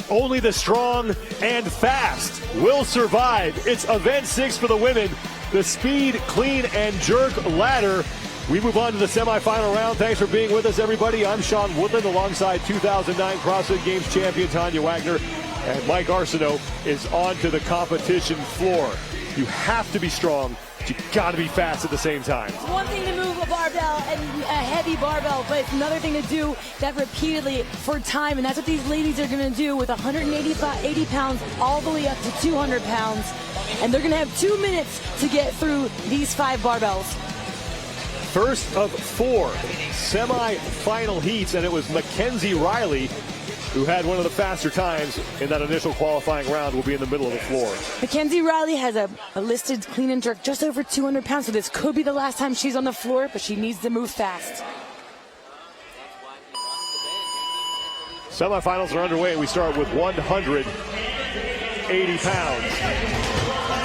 Only the strong and fast will survive. It's event 6 for the women, the speed, clean, and jerk ladder. We move on to the semifinal round. Thanks for being with us, everybody. I'm Sean Woodland alongside 2009 CrossFit Games champion Tanya Wagner. And Mike Arsenault is on to the competition floor. You have to be strong, but you got to be fast at the same time. It's one thing to move a barbell and a heavy barbell, but it's another thing to do that repeatedly for time, and that's what these ladies are going to do with 80 pounds all the way up to 200 pounds. And they're going to have 2 minutes to get through these 5 barbells. First of 4 semi-final heats, and it was Mackenzie Riley who had one of the faster times in that initial qualifying round, will be in the middle of the floor. Mackenzie Riley has a listed clean and jerk just over 200 pounds, so this could be the last time she's on the floor, but she needs to move fast. Semifinals are underway. We start with 180 pounds.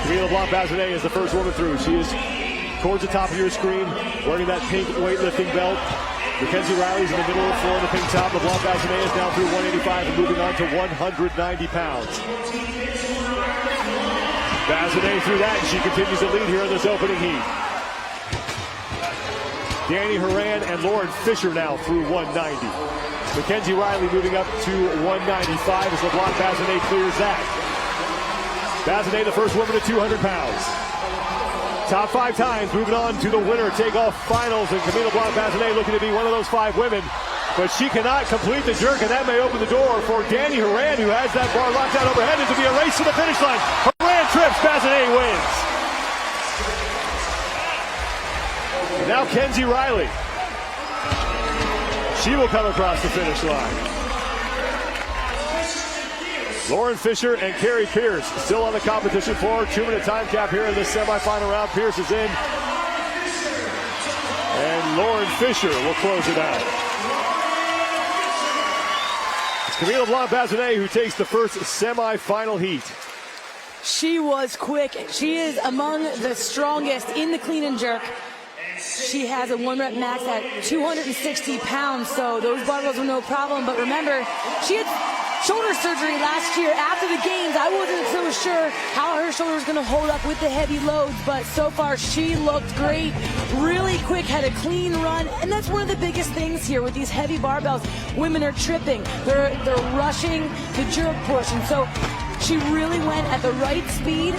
Camille LeBlanc-Bazinet is the first woman through. She is towards the top of your screen, wearing that pink weightlifting belt. Mackenzie Riley's in the middle of the floor in the pink top. LeBlanc-Bazinet is now through 185 and moving on to 190 pounds. Bazinet through that, and she continues to lead here in this opening heat. Danny Horan and Lauren Fisher now through 190. Mackenzie Riley moving up to 195 as LeBlanc-Bazinet clears that. Bazinet, the first woman to 200 pounds. Top 5 times, moving on to the winner-take-all finals, and Camille LeBlanc-Bazinet looking to be one of those 5 women, but she cannot complete the jerk, and that may open the door for Danny Horan, who has that bar locked out overhead. It to be a race to the finish line. Horan trips, Bazinet wins. And now Kenzie Riley. She will come across the finish line. Lauren Fisher and Carrie Pierce still on the competition floor. 2-minute time cap here in this semifinal round. Pierce is in. And Lauren Fisher will close it out. It's Camille LeBlanc-Bazinet who takes the first semifinal heat. She was quick. She is among the strongest in the clean and jerk. She has a 1 rep max at 260 pounds, so those barbells were no problem. But remember, she had shoulder surgery last year after the games. I wasn't so sure how her shoulder was going to hold up with the heavy loads, but so far she looked great, really quick, had a clean run, and that's one of the biggest things here with these heavy barbells. Women are tripping, they're rushing the jerk portion, so she really went at the right speed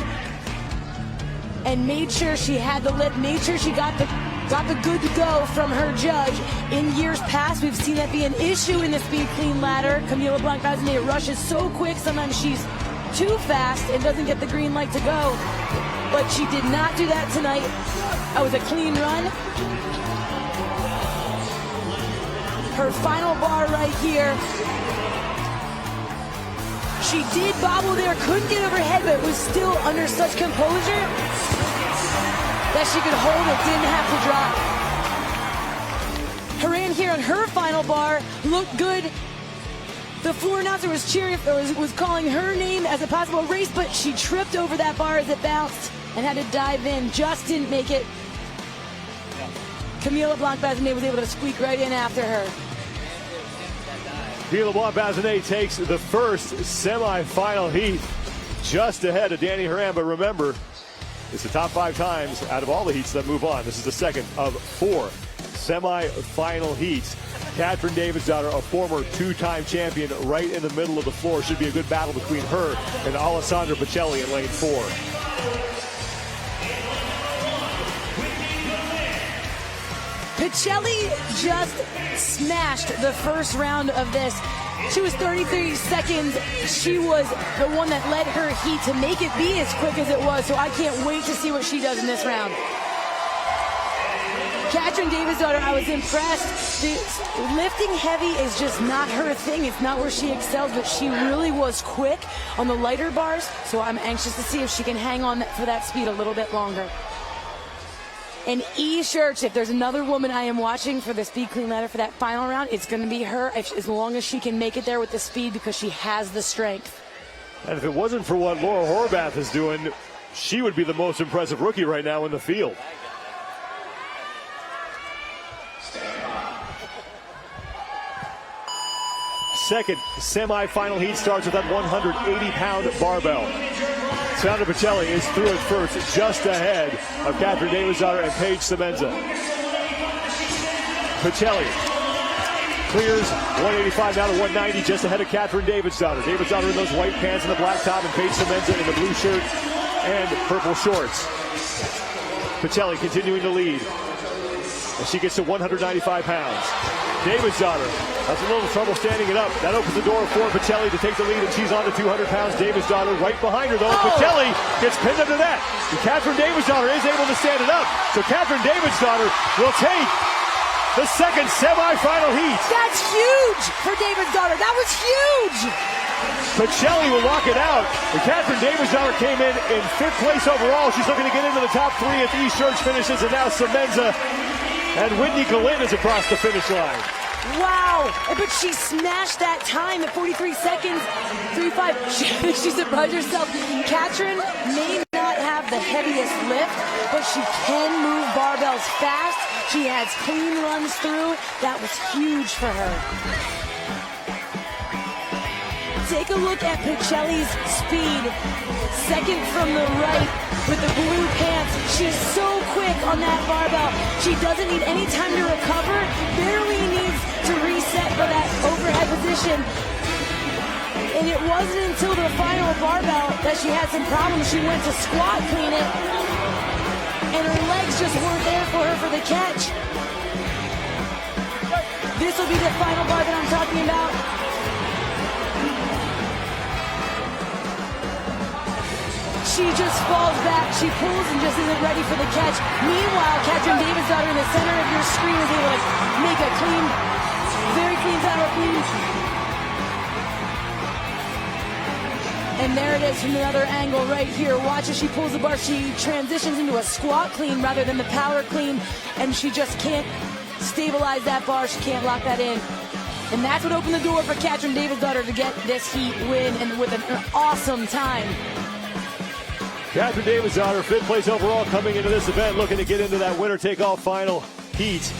and made sure she had the lift, made sure she got the good to go from her judge. In years past, we've seen that be an issue in the speed clean ladder. Camille LeBlanc-Bazinet rushes so quick, sometimes she's too fast and doesn't get the green light to go. But she did not do that tonight. That was a clean run. Her final bar right here. She did bobble there, couldn't get overhead, but was still under such composure that she could hold it, didn't have to drop. Horan here on her final bar looked good. The floor announcer was cheering, was calling her name as a possible race, but she tripped over that bar as it bounced and had to dive in. Just didn't make it. Camille LeBlanc-Bazinet was able to squeak right in after her. Camille LeBlanc-Bazinet takes the first semifinal heat just ahead of Danny Horan, but remember, it's the top 5 times out of all the heats that move on. This is the second of 4 semi-final heats. Katrin Davidsdottir, a former 2-time champion, right in the middle of the floor. Should be a good battle between her and Alessandra Pacelli in lane 4. Pacelli just smashed the first round of this. She was 33 seconds. She was the one that led her heat to make it be as quick as it was, so I can't wait to see what she does in this round. Katrin Davidsdottir, I was impressed. Lifting heavy is just not her thing. It's not where she excels, but she really was quick on the lighter bars, so I'm anxious to see if she can hang on for that speed a little bit longer. And E. Church, if there's another woman I am watching for the speed clean ladder for that final round, it's going to be her, as long as she can make it there with the speed, because she has the strength. And if it wasn't for what Laura Horvath is doing, she would be the most impressive rookie right now in the field. second semifinal heat starts with that 180-pound barbell. Sandra Pacelli is through at first, just ahead of Catherine Davidsdottir and Paige Semenza. Pacelli clears 185 down to 190, just ahead of Catherine Davidsdottir. Davidsdottir in those white pants and the black top, and Paige Semenza in the blue shirt and purple shorts. Pacelli continuing to lead as she gets to 195 pounds. Davidsdottir has a little trouble standing it up. That opens the door for Pacelli to take the lead, and she's on to 200 pounds. Davidsdottir right behind her, though. Pacelli gets pinned under that. And Catherine Davidsdottir is able to stand it up. So Catherine Davidsdottir will take the second semifinal heat. That's huge for Davidsdottir. That was huge. Pacelli will lock it out. And Catherine Davidsdottir came in 5th place overall. She's looking to get into the top 3 at these church finishes. And now Semenza and Whitney Galin is across the finish line. Wow, but she smashed that time at 43 seconds, 3.5. She surprised herself. Catherine may not have the heaviest lift, but she can move barbells fast. She has clean runs through. That was huge for her. Take a look at Pacelli's speed. Second from the right with the blue pants. She's so quick on that barbell. She doesn't need any time to recover. Barely needs to reset for that overhead position. And it wasn't until the final barbell that she had some problems. She went to squat clean it, and her legs just weren't there for her for the catch. This will be the final bar that I'm talking about. She just falls back, she pulls and just isn't ready for the catch. Meanwhile, Catherine Davidsdottir in the center of your screen is able to make a clean, very clean power clean. And there it is from another angle right here. Watch as she pulls the bar. She transitions into a squat clean rather than the power clean, and she just can't stabilize that bar. She can't lock that in. And that's what opened the door for Catherine Davidsdottir to get this heat win, and with an awesome time. Catherine Davidsdottir, 5th place overall, coming into this event, looking to get into that winner-take-all final heat.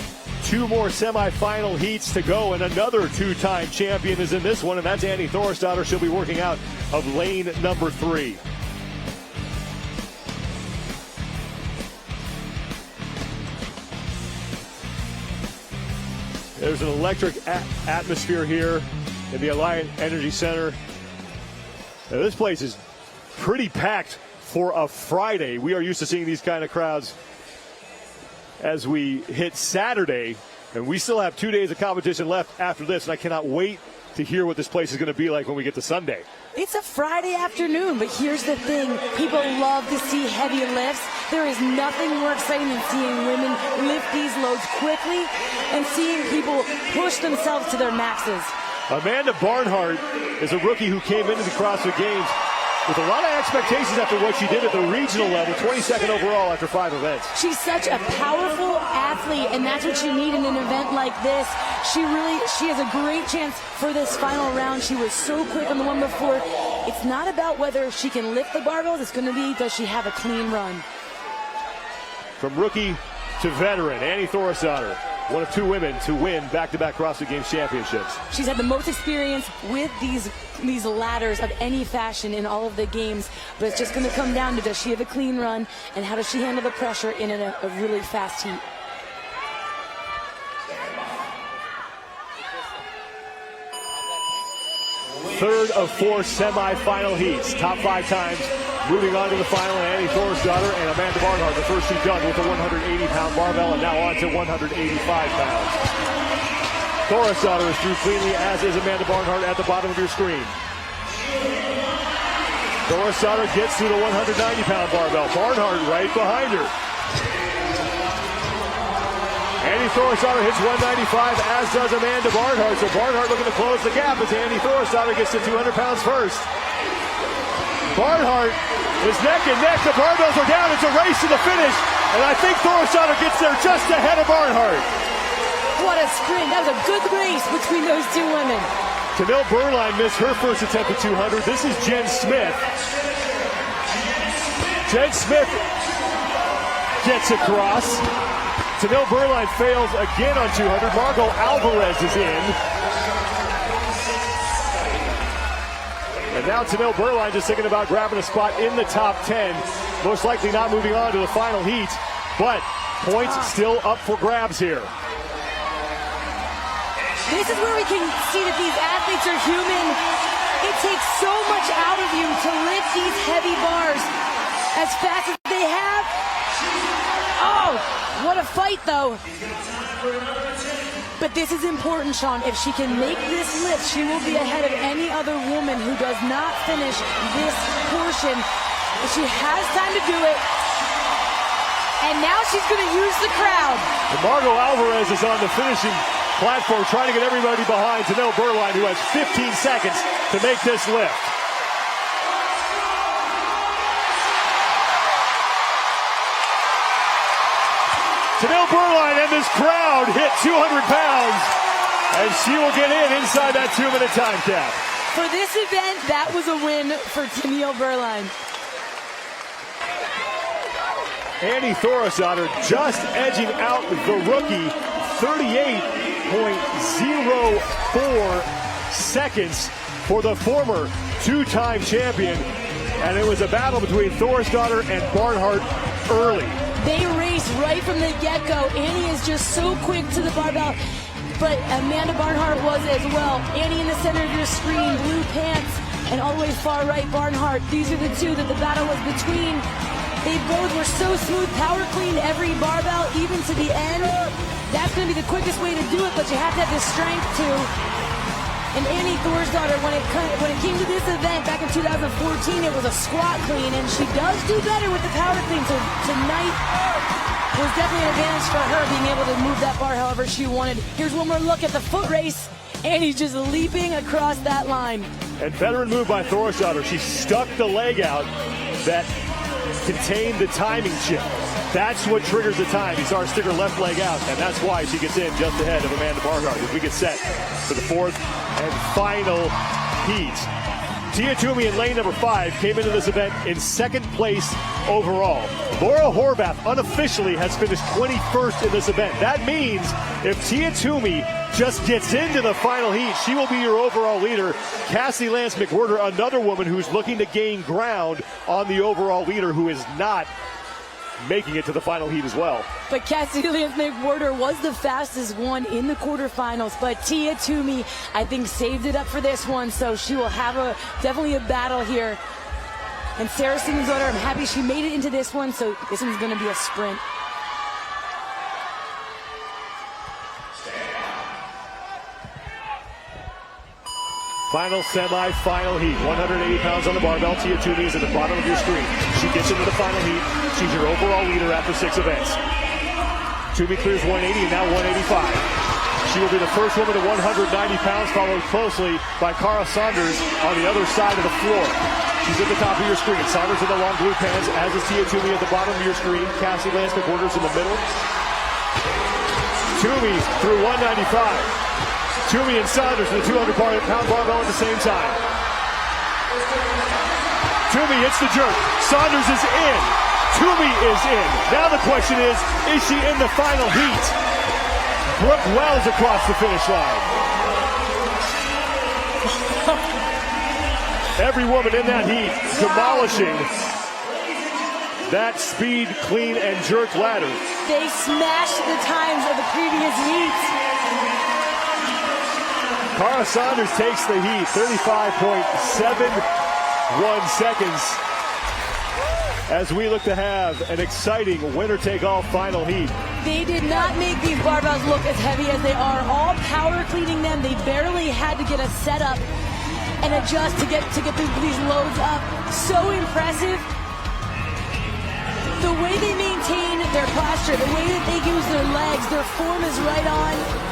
2 more semifinal heats to go, and another 2-time champion is in this one, and that's Annie Thorisdottir. She'll be working out of lane number 3. There's an electric atmosphere here in the Alliant Energy Center. Now, this place is pretty packed for a Friday. We are used to seeing these kind of crowds as we hit Saturday, and we still have 2 days of competition left after this, and I cannot wait to hear what this place is going to be like when we get to Sunday. It's a Friday afternoon, but here's the thing. People love to see heavy lifts. There is nothing more exciting than seeing women lift these loads quickly and seeing people push themselves to their maxes. Amanda Barnhart is a rookie who came into the CrossFit Games with a lot of expectations after what she did at the regional level, 22nd overall after 5 events. She's such a powerful athlete, and that's what you need in an event like this. She has a great chance for this final round. She was so quick on the one before. It's not about whether she can lift the barbells. It's going to be, does she have a clean run? From rookie to veteran, Annie Thorisdottir, one of 2 women to win back-to-back CrossFit Games championships. She's had the most experience with these ladders of any fashion in all of the games, but it's just going to come down to, does she have a clean run, and how does she handle the pressure in a really fast heat? Third of 4 semifinal heats. Top 5 times moving on to the final. Annie Thorisdottir and Amanda Barnhart, the first 2 done with a 180-pound barbell, and now on to 185 pounds. Thorisdottir is through cleanly, as is Amanda Barnhart at the bottom of your screen. Thorisdottir gets through the 190-pound barbell. Barnhart right behind her. Annie Thorisdottir hits 195, as does Amanda Barnhart. So Barnhart looking to close the gap as Annie Thorisdottir gets to 200 pounds first. Barnhart is neck and neck. The barbells are down. It's a race to the finish. And I think Thorisdottir gets there just ahead of Barnhart. What a sprint. That was a good race between those 2 women. Camille Bernlein missed her first attempt at 200. This is Jen Smith. Jen Smith gets across. Camille Bernlein fails again on 200. Margot Alvarez is in. And now Tanil Burline just thinking about grabbing a spot in the top 10. Most likely not moving on to the final heat, but points still up for grabs here. This is where we can see that these athletes are human. It takes so much out of you to lift these heavy bars as fast as they have. Oh, what a fight though. But this is important, Sean. If she can make this lift, she will be ahead of any other woman who does not finish this portion. But she has time to do it. And now she's going to use the crowd. And Margot Alvarez is on the finishing platform trying to get everybody behind Tanil Burline, who has 15 seconds to make this lift. Tanil Burline and this crowd hit 200 pounds, and she will get inside that 2-minute time cap. For this event, that was a win for Tanil Burline. Annie Thorisdottir just edging out the rookie, 38.04 seconds for the former two-time champion. And it was a battle between Thorisdottir and Barnhart early. They raced right from the get-go. Annie is just so quick to the barbell, but Amanda Barnhart was as well. Annie in the center of your screen, blue pants, and all the way far right, Barnhart. These are the two that the battle was between. They both were so smooth, power cleaned every barbell, even to the end. That's going to be the quickest way to do it, but you have to have the strength too. And Annie Thorisdottir, when it came to this event back in 2014, it was a squat clean, and she does do better with the power clean. So tonight was definitely an advantage for her, being able to move that bar however she wanted. Here's one more look at the foot race. Annie's just leaping across that line. And veteran move by Thorisdottir. She stuck the leg out that contained the timing chip. That's what triggers the time. You saw her stick her left leg out, and that's why she gets in just ahead of Amanda Barnhart as we get set for the fourth and final heat. Tia Toomey in lane number 5 came into this event in second place overall. Laura Horvath unofficially has finished 21st in this event. That means if Tia Toomey just gets into the final heat, she will be your overall leader. Cassie Lance McWhirter, another woman who's looking to gain ground on the overall leader, who is not making it to the final heat as well. But Cassie Lance McWhirter was the fastest one in the quarterfinals, but Tia Toomey, I think, saved it up for this one, so she will have definitely a battle here. And Sarah Simmons-Otter, I'm happy she made it into this one, so this one's going to be a sprint. Final semi-final heat, 180 pounds on the barbell. Tia Toomey is at the bottom of your screen. She gets into the final heat. She's your overall leader after 6 events. Toomey clears 180 and now 185. She will be the first woman to 190 pounds, followed closely by Cara Saunders on the other side of the floor. She's at the top of your screen. Saunders in the long blue pants, as is Tia Toomey at the bottom of your screen. Cassie Lance McWhirter's in the middle. Toomey through 195. Toomey and Saunders with the 200-pound barbell at the same time. Toomey hits the jerk. Saunders is in. Toomey is in. Now the question is she in the final heat? Brooke Wells across the finish line. Every woman in that heat demolishing that speed, clean, and jerk ladder. They smashed the times of the previous heats. Cara Saunders takes the heat, 35.71 seconds, as we look to have an exciting winner-take-all final heat. They did not make these barbells look as heavy as they are. All power cleaning them. They barely had to get a setup and adjust to get these loads up. So impressive. The way they maintain their posture, the way that they use their legs, their form is right on.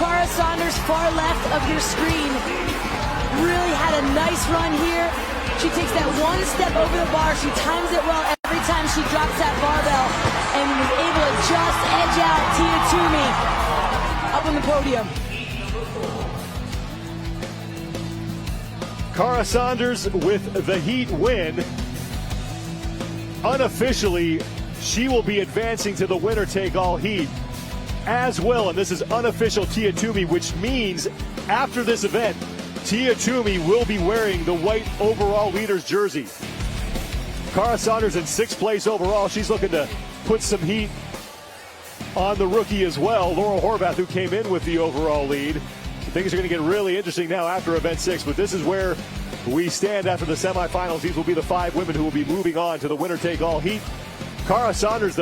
Cara Saunders, far left of your screen, really had a nice run here. She takes that one step over the bar. She times it well every time she drops that barbell and was able to just edge out Tia Toomey up on the podium. Cara Saunders with the heat win. Unofficially, she will be advancing to the winner-take-all heat as well, and this is unofficial Tia Toomey, which means after this event, Tia Toomey will be wearing the white overall leaders jersey. Cara Saunders in 6th place overall. She's looking to put some heat on the rookie as well. Laurel Horvath, who came in with the overall lead. Things are going to get really interesting now after event 6, but this is where we stand after the semifinals. These will be the 5 women who will be moving on to the winner-take-all heat. Cara Saunders, the